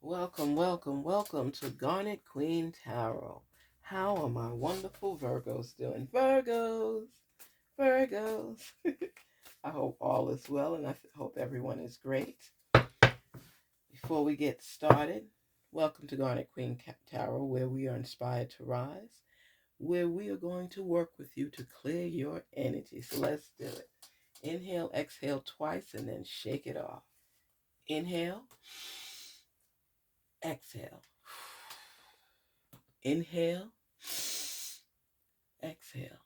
Welcome to Garnet Queen Tarot. How are my wonderful Virgos doing? Virgos. I hope all is well and I hope everyone is great. Before we get started, welcome to Garnet Queen Tarot, where we are inspired to rise, where we are going to work with you to clear your energy. So let's do it. Inhale, exhale twice, and then shake it off. Inhale, exhale. Inhale, exhale.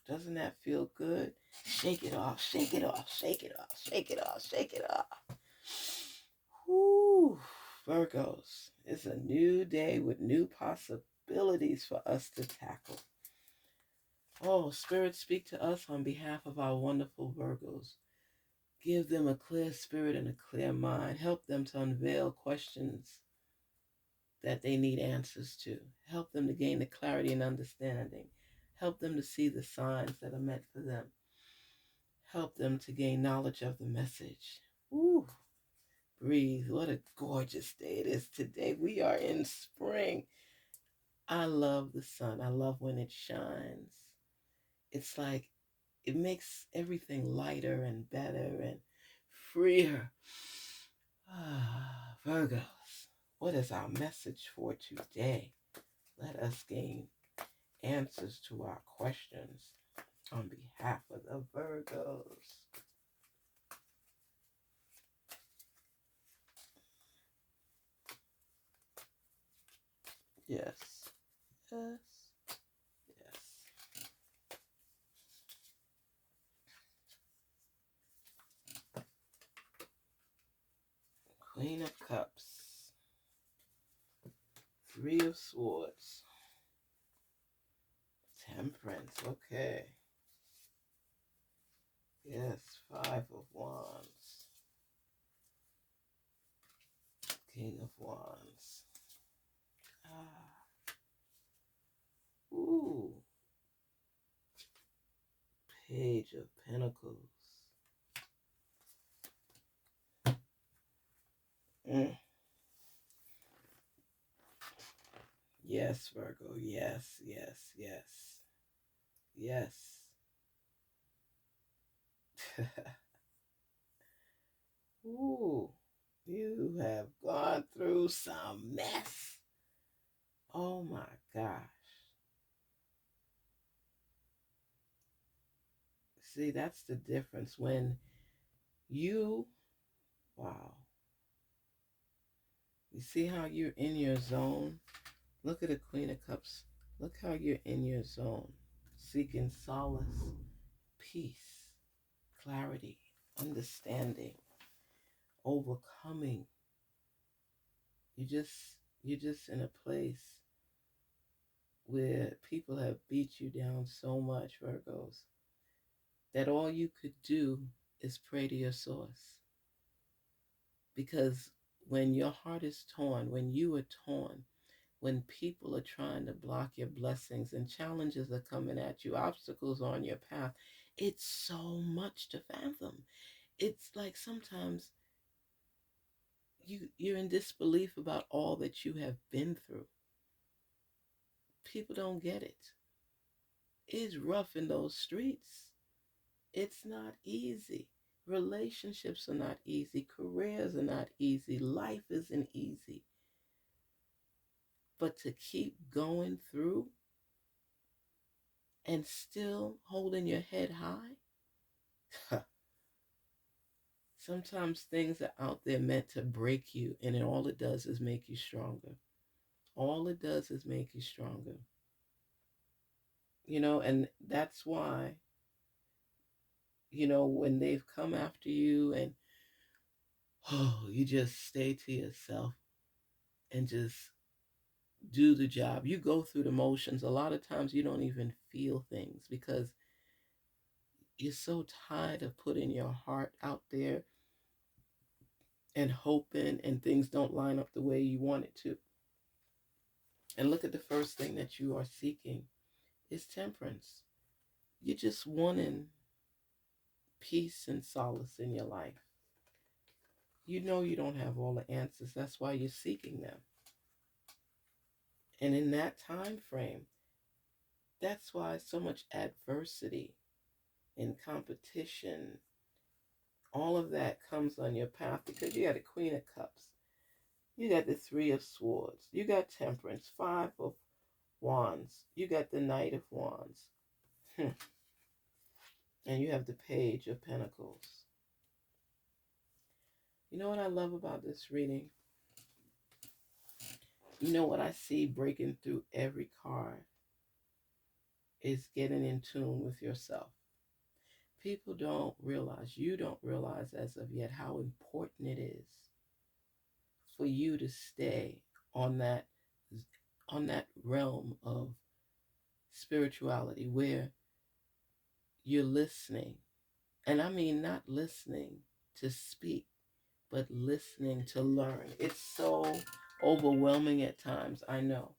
Doesn't that feel good? Shake it off, shake it off, shake it off, shake it off, shake it off. Whoo, Virgos, it's a new day with new possibilities for us to tackle. Oh, Spirit, speak to us on behalf of our wonderful Virgos. Give them a clear spirit and a clear mind. Help them to unveil questions that they need answers to. Help them to gain the clarity and understanding. Help them to see the signs that are meant for them. Help them to gain knowledge of the message. Woo! Breathe. What a gorgeous day it is today. We are in spring. I love the sun. I love when it shines. It's like it makes everything lighter and better and freer. Virgos, what is our message for today? Let us gain answers to our questions on behalf of the Virgos. Yes, yes, yes. Queen of Cups, Three of Swords, Temperance, okay. Yes, Five of Wands, King of Wands. Ooh, Page of Pentacles. Yes, Virgo, yes, yes, yes, yes. Ooh, you have gone through some mess. Oh my gosh. See, that's the difference when you, wow. You see how you're in your zone? Look at the Queen of Cups. Look how you're in your zone, seeking solace, peace, clarity, understanding, overcoming. You're just in a place where people have beat you down so much, Virgos, that all you could do is pray to your source. Because when your heart is torn, when you are torn, when people are trying to block your blessings and challenges are coming at you, obstacles on your path, it's so much to fathom. It's like sometimes you're in disbelief about all that you have been through. People don't get it. It's rough in those streets. It's not easy. Relationships are not easy. Careers are not easy. Life isn't easy. But to keep going through and still holding your head high, sometimes things are out there meant to break you, and then all it does is make you stronger. All it does is make you stronger. And that's why, when they've come after you and, you just stay to yourself and just do the job. You go through the motions. A lot of times you don't even feel things because you're so tired of putting your heart out there and hoping, and things don't line up the way you want it to. And look at the first thing that you are seeking is temperance. You're just wanting peace and solace in your life. You know you don't have all the answers. That's why you're seeking them. And in that time frame, that's why so much adversity and competition, all of that comes on your path, because you got a Queen of Cups. You got the Three of Swords. You got Temperance, Five of Wands. You got the Knight of Wands. And you have the Page of Pentacles. You know what I love about this reading? You know what I see breaking through every card is getting in tune with yourself. People don't realize, you don't realize as of yet, how important it is for you to stay on that realm of spirituality where you're listening. And I mean not listening to speak, but listening to learn. It's so overwhelming at times, I know.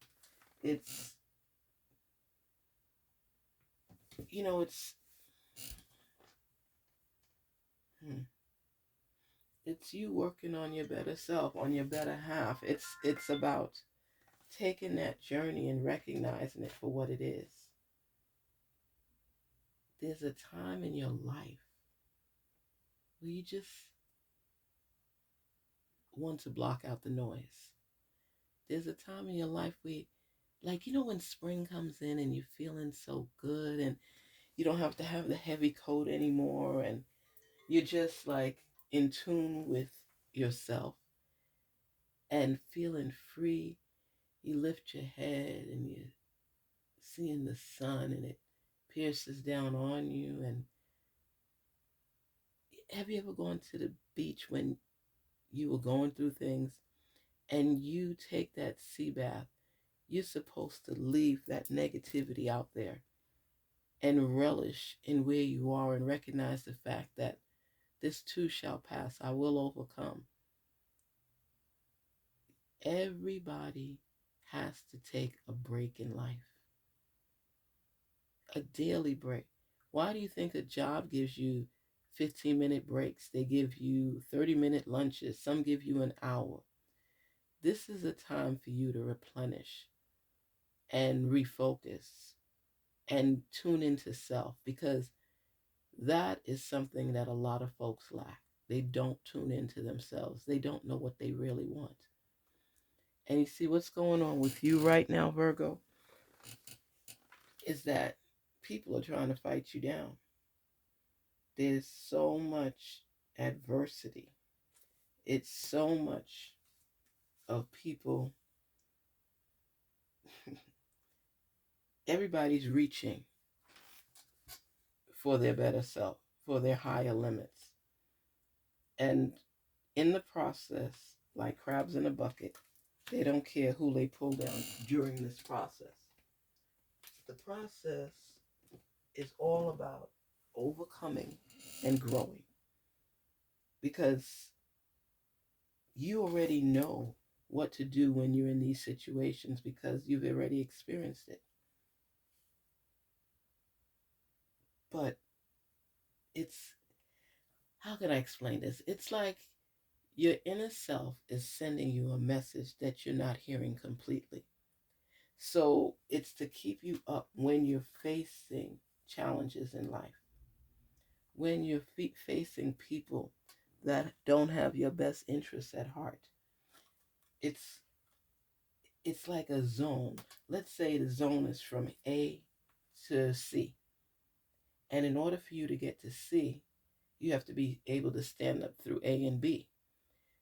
It's, it's it's you working on your better self, on your better half. It's about taking that journey and recognizing it for what it is. There's a time in your life where you just want to block out the noise. There's a time in your life where, like, when spring comes in and you're feeling so good and you don't have to have the heavy coat anymore and you're just like in tune with yourself and feeling free. You lift your head and you're seeing the sun and it pierces down on you. And have you ever gone to the beach when you were going through things and you take that sea bath? You're supposed to leave that negativity out there and relish in where you are and recognize the fact that this too shall pass. I will overcome. Everybody has to take a break in life, a daily break. Why do you think a job gives you 15-minute breaks? They give you 30-minute lunches. Some give you an hour. This is a time for you to replenish and refocus and tune into self, because that is something that a lot of folks lack. They don't tune into themselves. They don't know what they really want. And you see what's going on with you right now, Virgo, is that people are trying to fight you down. There's so much adversity. It's so much of people. Everybody's reaching for their better self, for their higher limits. And in the process, like crabs in a bucket, they don't care who they pull down during this process. The process is all about overcoming and growing, because you already know what to do when you're in these situations because you've already experienced it. But it's, how can I explain this? It's like your inner self is sending you a message that you're not hearing completely. So it's to keep you up when you're facing challenges in life, when you're facing people that don't have your best interests at heart. It's like a zone. Let's say the zone is from A to C. And in order for you to get to C, you have to be able to stand up through A and B.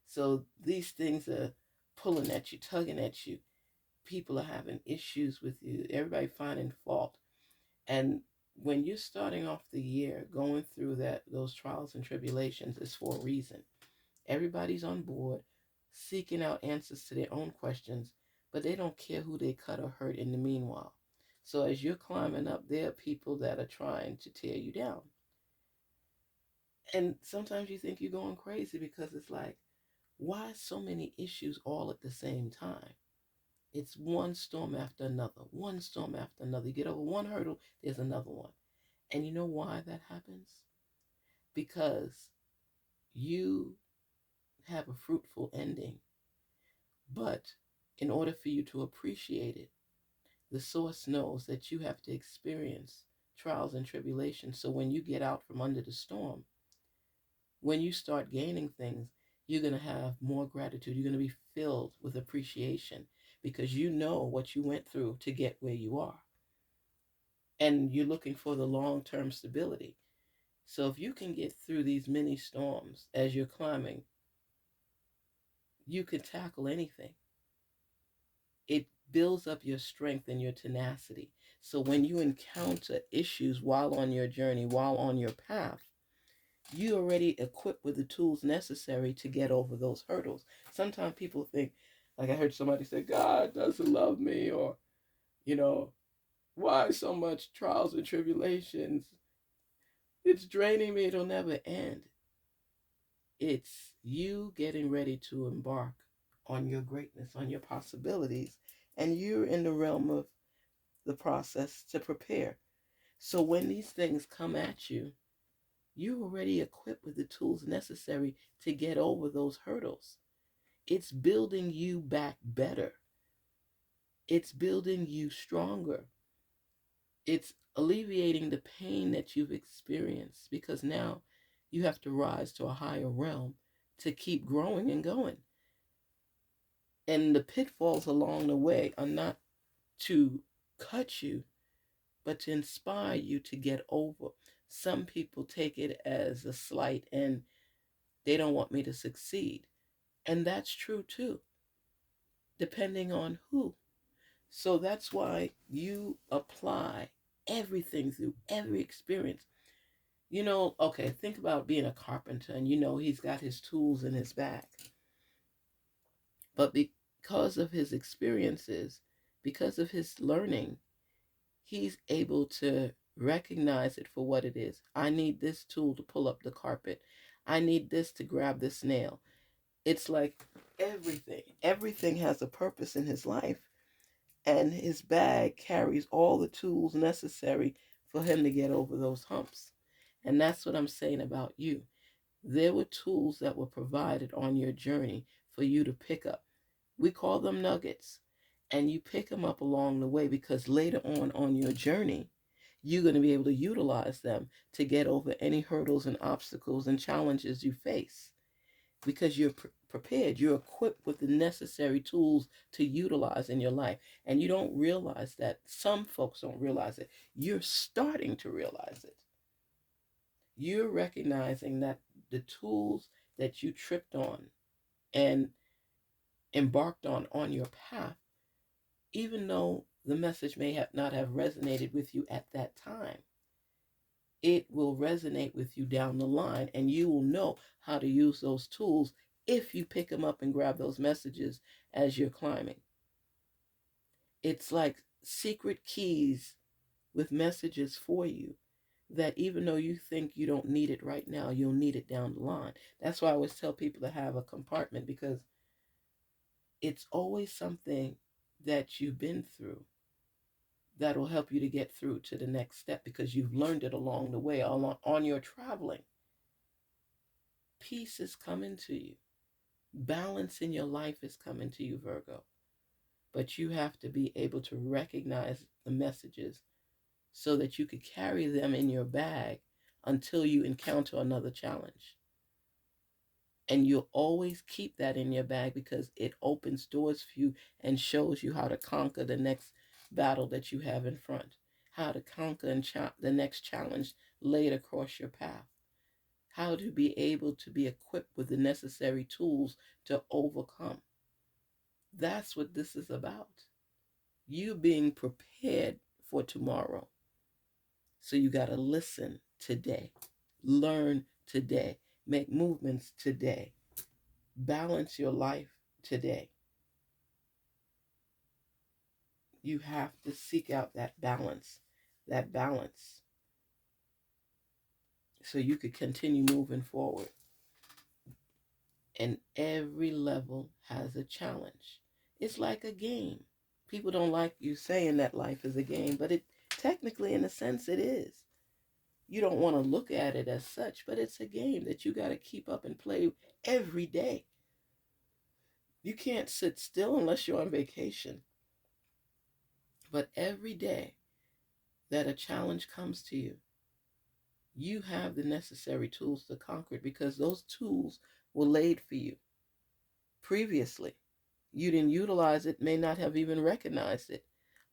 So these things are pulling at you, tugging at you. People are having issues with you. Everybody finding fault. And when you're starting off the year going through those trials and tribulations, it's for a reason. Everybody's on board, seeking out answers to their own questions, but they don't care who they cut or hurt in the meanwhile. So as you're climbing up, there are people that are trying to tear you down. And sometimes you think you're going crazy because it's like, why so many issues all at the same time? It's one storm after another, one storm after another. You get over one hurdle, there's another one. And you know why that happens? Because you have a fruitful ending. But in order for you to appreciate it, the source knows that you have to experience trials and tribulations. So when you get out from under the storm, when you start gaining things, you're going to have more gratitude. You're going to be filled with appreciation because you know what you went through to get where you are. And you're looking for the long-term stability. So if you can get through these mini storms as you're climbing, you can tackle anything. It builds up your strength and your tenacity. So when you encounter issues while on your journey, while on your path, you already equipped with the tools necessary to get over those hurdles. Sometimes people think, like I heard somebody say, God doesn't love me, or, why so much trials and tribulations? It's draining me, it'll never end. It's you getting ready to embark on your greatness, on your possibilities, and you're in the realm of the process to prepare. So when these things come at you, you're already equipped with the tools necessary to get over those hurdles. It's building you back better. It's building you stronger. It's alleviating the pain that you've experienced because now you have to rise to a higher realm to keep growing and going. And the pitfalls along the way are not to cut you, but to inspire you to get over. Some people take it as a slight and they don't want me to succeed. And that's true too, depending on who. So that's why you apply everything through every experience. Okay, think about being a carpenter and he's got his tools in his bag. But because of his experiences, because of his learning, he's able to recognize it for what it is. I need this tool to pull up the carpet. I need this to grab this nail. It's like everything has a purpose in his life, and his bag carries all the tools necessary for him to get over those humps. And that's what I'm saying about you. There were tools that were provided on your journey for you to pick up. We call them nuggets. And you pick them up along the way because later on your journey, you're going to be able to utilize them to get over any hurdles and obstacles and challenges you face because you're prepared. You're equipped with the necessary tools to utilize in your life. And you don't realize that. Some folks don't realize it. You're starting to realize it. You're recognizing that the tools that you tripped on and embarked on your path, even though the message may not have resonated with you at that time, it will resonate with you down the line, and you will know how to use those tools if you pick them up and grab those messages as you're climbing. It's like secret keys with messages for you that even though you think you don't need it right now, you'll need it down the line. That's why I always tell people to have a compartment, because it's always something that you've been through that will help you to get through to the next step because you've learned it along the way, on your traveling. Peace is coming to you. Balance in your life is coming to you, Virgo. But you have to be able to recognize the messages so that you could carry them in your bag until you encounter another challenge. And you'll always keep that in your bag because it opens doors for you and shows you how to conquer the next battle that you have in front, how to conquer the next challenge laid across your path, how to be able to be equipped with the necessary tools to overcome. That's what this is about. You being prepared for tomorrow. So you got to listen today, learn today, make movements today, balance your life today. You have to seek out that balance, so you could continue moving forward. And every level has a challenge. It's like a game. People don't like you saying that life is a game, but it technically, in a sense, it is. You don't want to look at it as such, but it's a game that you got to keep up and play every day. You can't sit still unless you're on vacation. But every day that a challenge comes to you, you have the necessary tools to conquer it, because those tools were laid for you previously. You didn't utilize it, may not have even recognized it,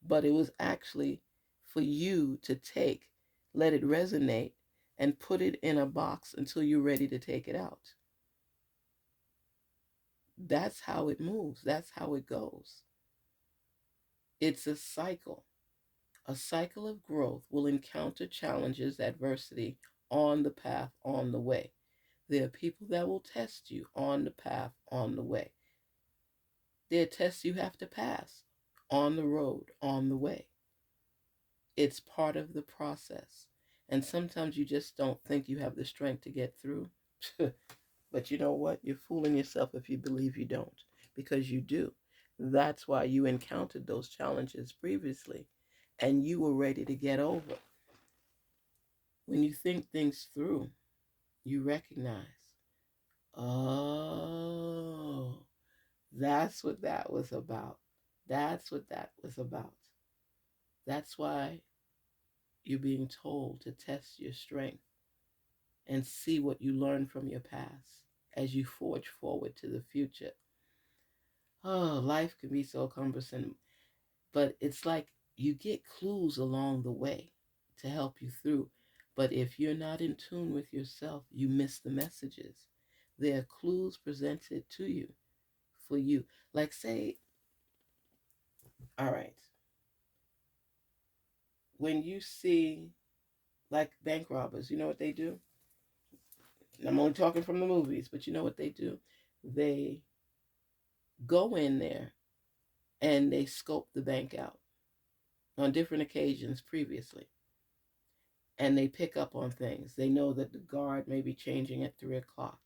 but it was actually for you to take, let it resonate, and put it in a box until you're ready to take it out. That's how it moves. That's how it goes. It's a cycle. A cycle of growth will encounter challenges, adversity on the path, on the way. There are people that will test you on the path, on the way. There are tests you have to pass on the road, on the way. It's part of the process. And sometimes you just don't think you have the strength to get through. But you know what? You're fooling yourself if you believe you don't, because you do. That's why you encountered those challenges previously and you were ready to get over. When you think things through, you recognize, oh, that's what that was about. That's what that was about. That's why you're being told to test your strength and see what you learn from your past as you forge forward to the future. Oh, life can be so cumbersome, but it's like you get clues along the way to help you through. But if you're not in tune with yourself, you miss the messages. There are clues presented to you for you. Like, say, all right, when you see like bank robbers, you know what they do? I'm only talking from the movies, but you know what they do? They go in there and they scope the bank out on different occasions previously. And they pick up on things. They know that the guard may be changing at 3 o'clock.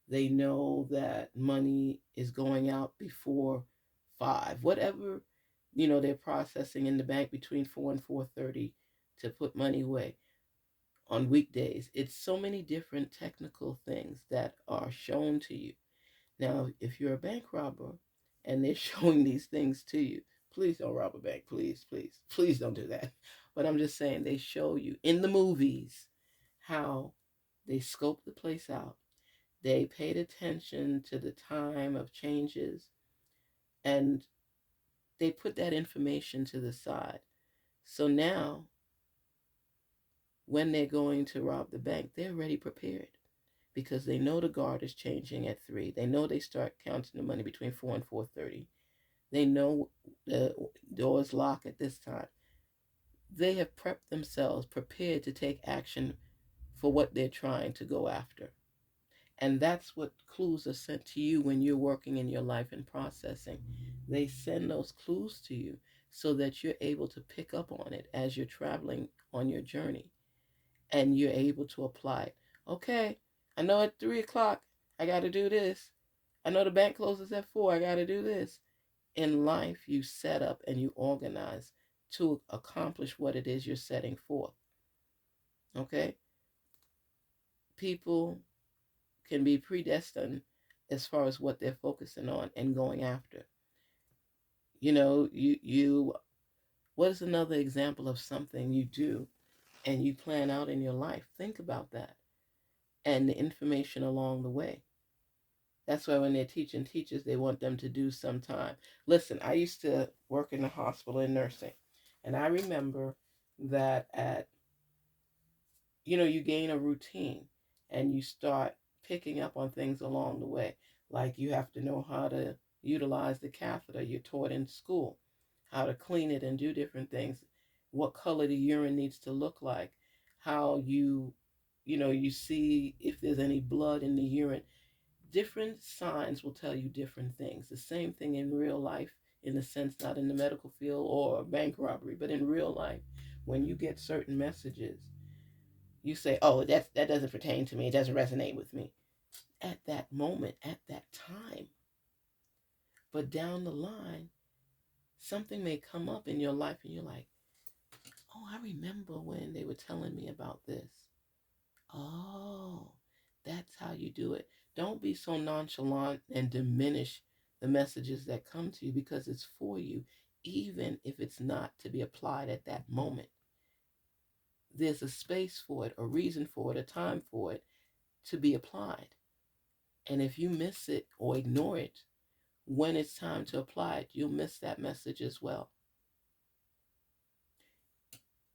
They know that money is going out before 5. Whatever, they're processing in the bank between 4 and 4:30 to put money away on weekdays. It's so many different technical things that are shown to you. Now, if you're a bank robber and they're showing these things to you, please don't rob a bank. Please, please, please don't do that. But I'm just saying, they show you in the movies how they scope the place out. They paid attention to the time of changes, and they put that information to the side. So now, when they're going to rob the bank, they're already prepared, because they know the guard is changing at 3. They know they start counting the money between 4 and 4:30. They know the doors lock at this time. They have prepped themselves, prepared to take action for what they're trying to go after. And that's what clues are sent to you when you're working in your life and processing. They send those clues to you so that you're able to pick up on it as you're traveling on your journey, and you're able to apply it. Okay, I know at 3 o'clock I got to do this. I know the bank closes at 4. I got to do this. In life, you set up and you organize to accomplish what it is you're setting forth. Okay? People can be predestined as far as what they're focusing on and going after. You what is another example of something you do and you plan out in your life? Think about that and the information along the way. That's why when they're teaching teachers, they want them to do some time. Listen, I used to work in the hospital in nursing, and I remember that you gain a routine and you start picking up on things along the way. Like, you have to know how to utilize the catheter. You're taught in school how to clean it and do different things, what color the urine needs to look like, how you see if there's any blood in the urine. Different signs will tell you different things. The same thing in real life, in the sense, not in the medical field or bank robbery, but in real life. When you get certain messages, you say, oh, that doesn't pertain to me. It doesn't resonate with me at that moment, at that time. But down the line, something may come up in your life and you're like, oh, I remember when they were telling me about this. Oh, that's how you do it. Don't be so nonchalant and diminish the messages that come to you because it's for you, even if it's not to be applied at that moment. There's a space for it, a reason for it, a time for it to be applied. And if you miss it or ignore it, when it's time to apply it, you'll miss that message as well.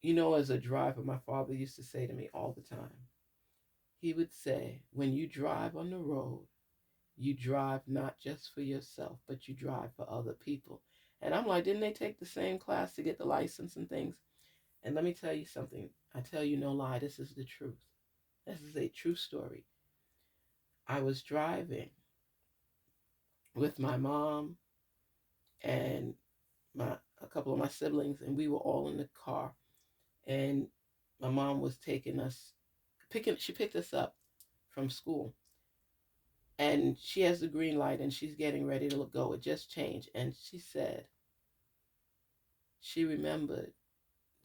You know, as a driver, my father used to say to me all the time, he would say, when you drive on the road, you drive not just for yourself, but you drive for other people. And I'm like, didn't they take the same class to get the license and things? And let me tell you something. I tell you no lie, this is the truth. This is a true story. I was driving with my mom and a couple of my siblings, and we were all in the car. And my mom was taking us, she picked us up from school. And she has the green light and she's getting ready to go. It just changed. And she said, she remembered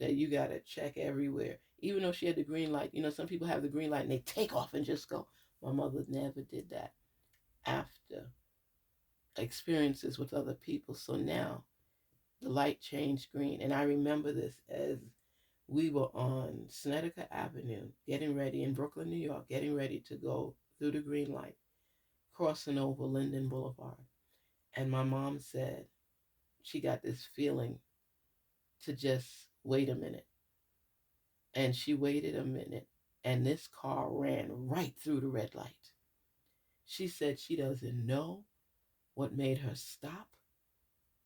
that you got to check everywhere. Even though she had the green light, you know, some people have the green light and they take off and just go. My mother never did that after experiences with other people. So now the light changed green. And I remember this as we were on Snedeker Avenue, getting ready in Brooklyn, New York, getting ready to go through the green light, crossing over Linden Boulevard. And my mom said she got this feeling to just wait a minute. And she waited a minute, and this car ran right through the red light. She said she doesn't know what made her stop.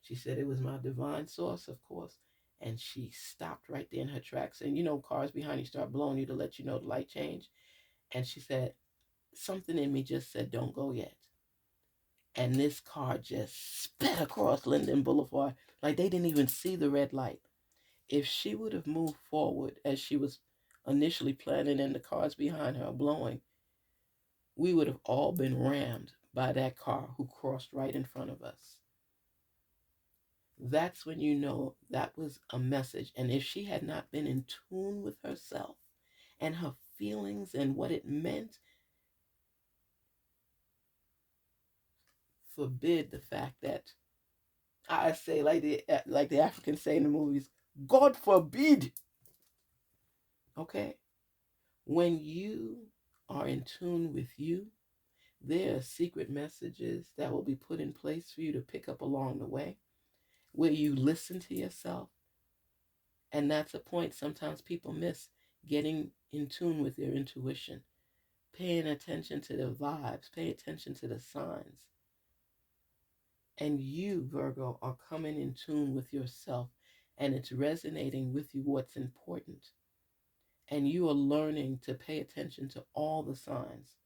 She said it was my divine source, of course. And she stopped right there in her tracks. And you know, cars behind you start blowing you to let you know the light change. And she said, something in me just said, don't go yet. And this car just sped across Linden Boulevard like they didn't even see the red light. If she would have moved forward as she was initially planning and the cars behind her blowing, we would have all been rammed by that car who crossed right in front of us. That's when you know that was a message. And if she had not been in tune with herself and her feelings and what it meant, forbid the fact that I say, like the Africans say in the movies, God forbid. Okay? When you are in tune with you, there are secret messages that will be put in place for you to pick up along the way, where you listen to yourself. And that's a point sometimes people miss, getting in tune with their intuition, paying attention to the vibes, paying attention to the signs. And you, Virgo, are coming in tune with yourself, and it's resonating with you what's important. And you are learning to pay attention to all the signs,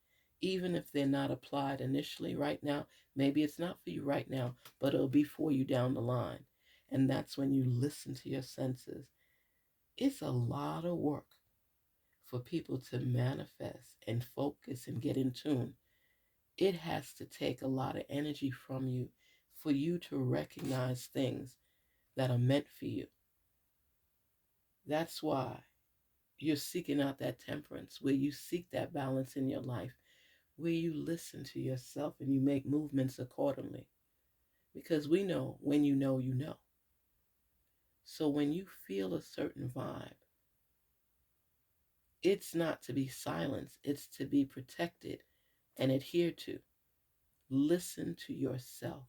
even if they're not applied initially right now. Maybe it's not for you right now, but it'll be for you down the line. And that's when you listen to your senses. It's a lot of work for people to manifest and focus and get in tune. It has to take a lot of energy from you for you to recognize things that are meant for you. That's why you're seeking out that temperance, where you seek that balance in your life, where you listen to yourself and you make movements accordingly. Because we know when you know, you know. So when you feel a certain vibe, it's not to be silenced, it's to be protected and adhered to. Listen to yourself.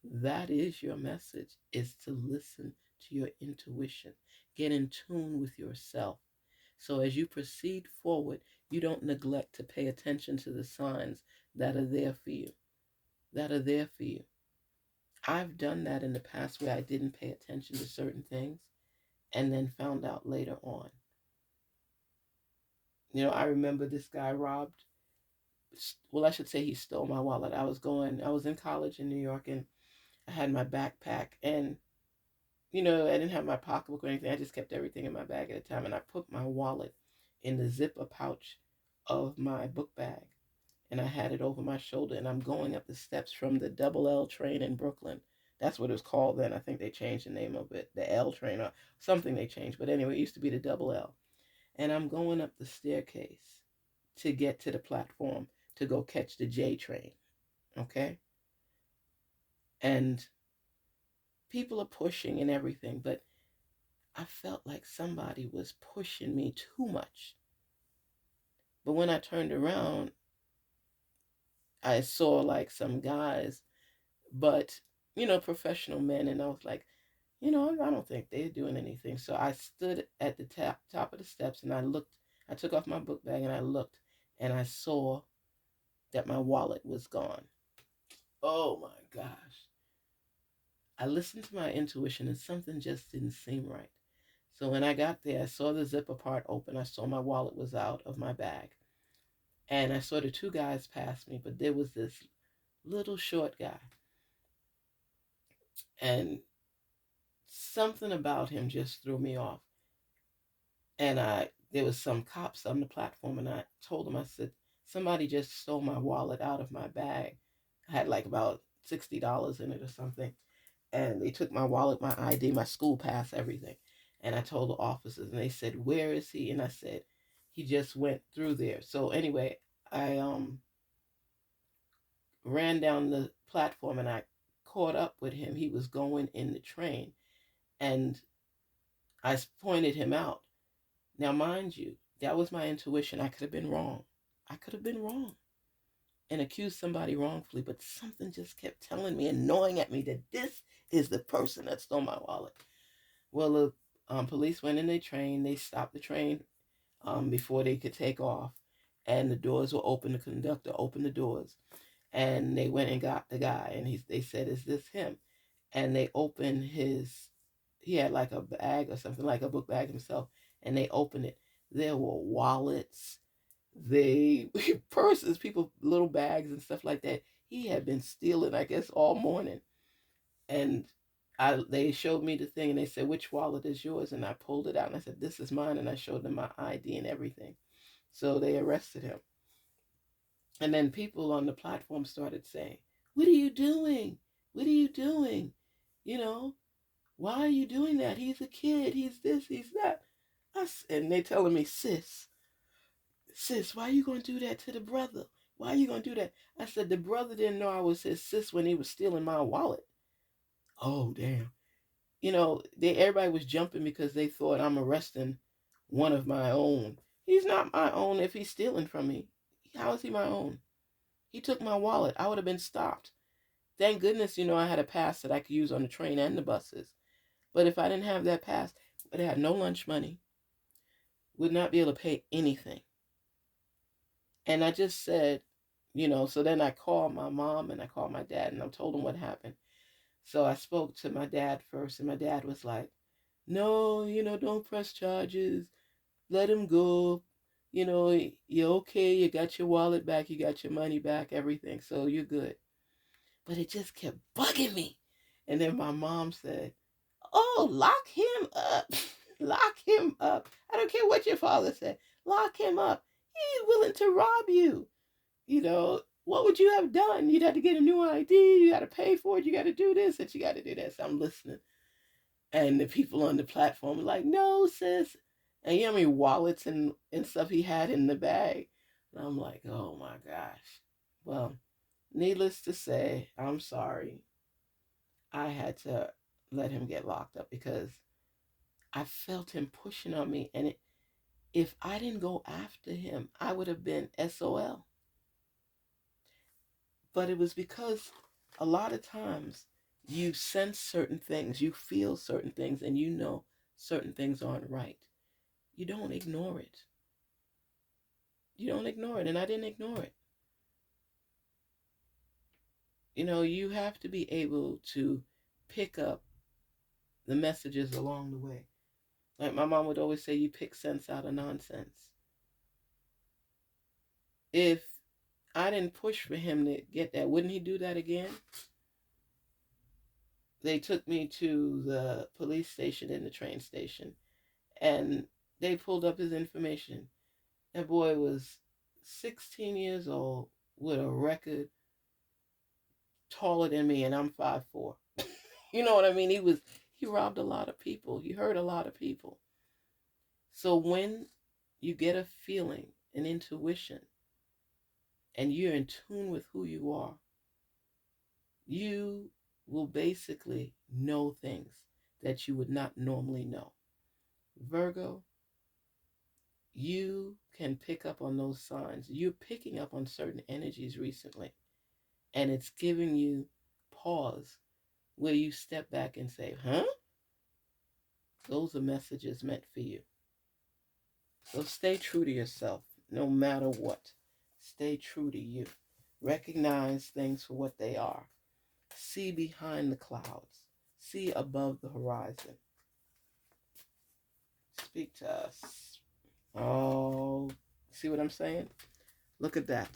That is your message, is to listen to your intuition. Get in tune with yourself. So as you proceed forward, you don't neglect to pay attention to the signs that are there for you. That are there for you. I've done that in the past where I didn't pay attention to certain things and then found out later on. You know, I remember this guy robbed, well, I should say he stole my wallet. I was in college in New York, and I had my backpack, and you know, I didn't have my pocketbook or anything. I just kept everything in my bag at a time, and I put my wallet in the zipper pouch of my book bag, and I had it over my shoulder, and I'm going up the steps from the double L train in Brooklyn. That's what it was called then. I think they changed the name of it, the L train or something they changed. But anyway, it used to be the double L. And I'm going up the staircase to get to the platform to go catch the J train. Okay? And people are pushing and everything, but I felt like somebody was pushing me too much. But when I turned around, I saw like some guys, but professional men, and I was like, I don't think they're doing anything. So I stood at the top of the steps and I looked. I took off my book bag and I looked, and I saw that my wallet was gone. Oh my gosh. I listened to my intuition and something just didn't seem right. So when I got there, I saw the zipper part open. I saw my wallet was out of my bag. And I saw the two guys pass me, but there was this little short guy. And something about him just threw me off. And there was some cops on the platform, and I told them, I said, somebody just stole my wallet out of my bag. I had like about $60 in it or something. And they took my wallet, my ID, my school pass, everything. And I told the officers, and they said, where is he? And I said, he just went through there. So anyway, I ran down the platform and I caught up with him. He was going in the train, and I pointed him out. Now, mind you, that was my intuition. I could have been wrong. I could have been wrong and accused somebody wrongfully, but something just kept telling me and gnawing at me that this is the person that stole my wallet. Well, the police went in their train. They stopped the train before they could take off, and the doors were open. The conductor opened the doors, and they went and got the guy, and they said, is this him? And they opened he had like a bag or something, like a book bag himself, and they opened it. There were wallets, purses, people, little bags and stuff like that. He had been stealing, I guess, all morning. And they showed me the thing, and they said, which wallet is yours? And I pulled it out, and I said, this is mine, and I showed them my ID and everything. So they arrested him. And then people on the platform started saying, what are you doing? What are you doing? Why are you doing that? He's a kid. He's this, he's that. And they telling me, sis, why are you going to do that to the brother? Why are you going to do that? I said, the brother didn't know I was his sis when he was stealing my wallet. Oh, damn. Everybody was jumping because they thought I'm arresting one of my own. He's not my own if he's stealing from me. How is he my own? He took my wallet. I would have been stopped. Thank goodness, I had a pass that I could use on the train and the buses. But if I didn't have that pass, I would have had no lunch money, would not be able to pay anything. And I just said, so then I called my mom and I called my dad and I told them what happened. So I spoke to my dad first, and my dad was like, no, don't press charges. Let him go. You're okay. You got your wallet back. You got your money back, everything. So you're good. But it just kept bugging me. And then my mom said, oh, lock him up. Lock him up. I don't care what your father said. Lock him up. He's willing to rob you. What would you have done? You'd have to get a new ID. You got to pay for it. You got to do this and you got to do that. So I'm listening. And the people on the platform were like, no, sis. And you know how many wallets and stuff he had in the bag? And I'm like, oh my gosh. Well, needless to say, I'm sorry. I had to let him get locked up because I felt him pushing on me. And if I didn't go after him, I would have been SOL. But it was because a lot of times you sense certain things, you feel certain things, and certain things aren't right. You don't ignore it. You don't ignore it, and I didn't ignore it. You have to be able to pick up the messages along the way. Like my mom would always say, you pick sense out of nonsense. If I didn't push for him to get that, wouldn't he do that again? They took me to the police station and the train station, and they pulled up his information. That boy was 16 years old with a record taller than me, and I'm 5'4". You know what I mean? He robbed a lot of people. He hurt a lot of people. So when you get a feeling, an intuition, and you're in tune with who you are, you will basically know things that you would not normally know. Virgo, you can pick up on those signs. You're picking up on certain energies recently, and it's giving you pause where you step back and say, huh? Those are messages meant for you. So stay true to yourself no matter what. Stay true to you. Recognize things for what they are. See behind the clouds. See above the horizon. Speak to us. Oh, see what I'm saying? Look at that.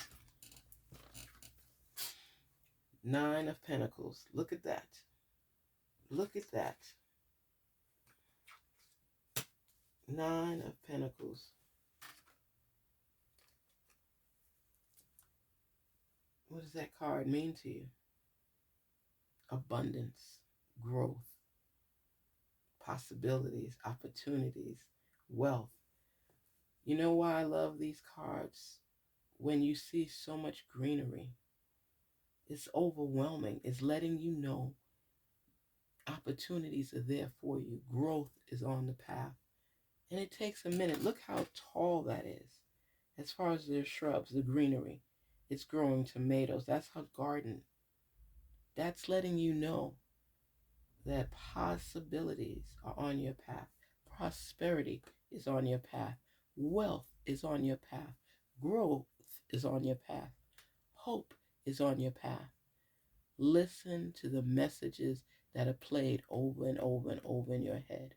9 of Pentacles. Look at that. Look at that. 9 of Pentacles. What does that card mean to you? Abundance, growth, possibilities, opportunities, wealth. You know why I love these cards? When you see so much greenery, it's overwhelming. It's letting you know opportunities are there for you. Growth is on the path. And it takes a minute. Look how tall that is. As far as the shrubs, the greenery, it's growing tomatoes. That's how garden. That's letting you know that possibilities are on your path. Prosperity is on your path. Wealth is on your path. Growth is on your path. Hope is on your path. Listen to the messages that are played over and over and over in your head.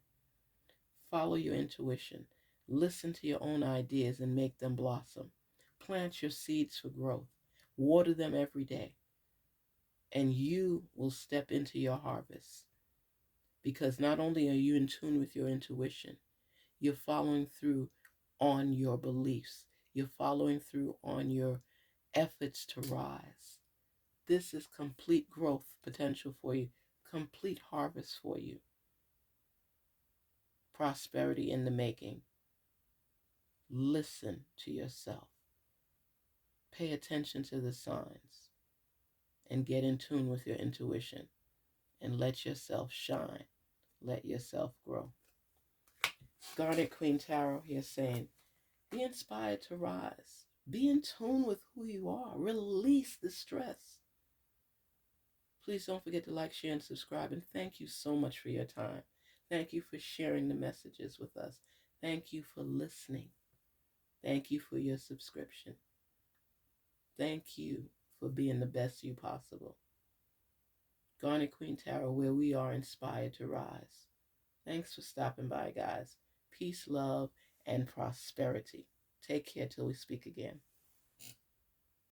Follow your intuition. Listen to your own ideas and make them blossom. Plant your seeds for growth. Water them every day. And you will step into your harvest. Because not only are you in tune with your intuition, you're following through on your beliefs. You're following through on your efforts to rise. This is complete growth potential for you, complete harvest for you. Prosperity in the making. Listen to yourself. Pay attention to the signs and get in tune with your intuition and let yourself shine. Let yourself grow. Garnetqueentarot here saying, be inspired to rise. Be in tune with who you are. Release the stress. Please don't forget to like, share, and subscribe. And thank you so much for your time. Thank you for sharing the messages with us. Thank you for listening. Thank you for your subscription. Thank you for being the best you possible. Garnetqueentarot, where we are inspired to rise. Thanks for stopping by, guys. Peace, love, and prosperity. Take care till we speak again.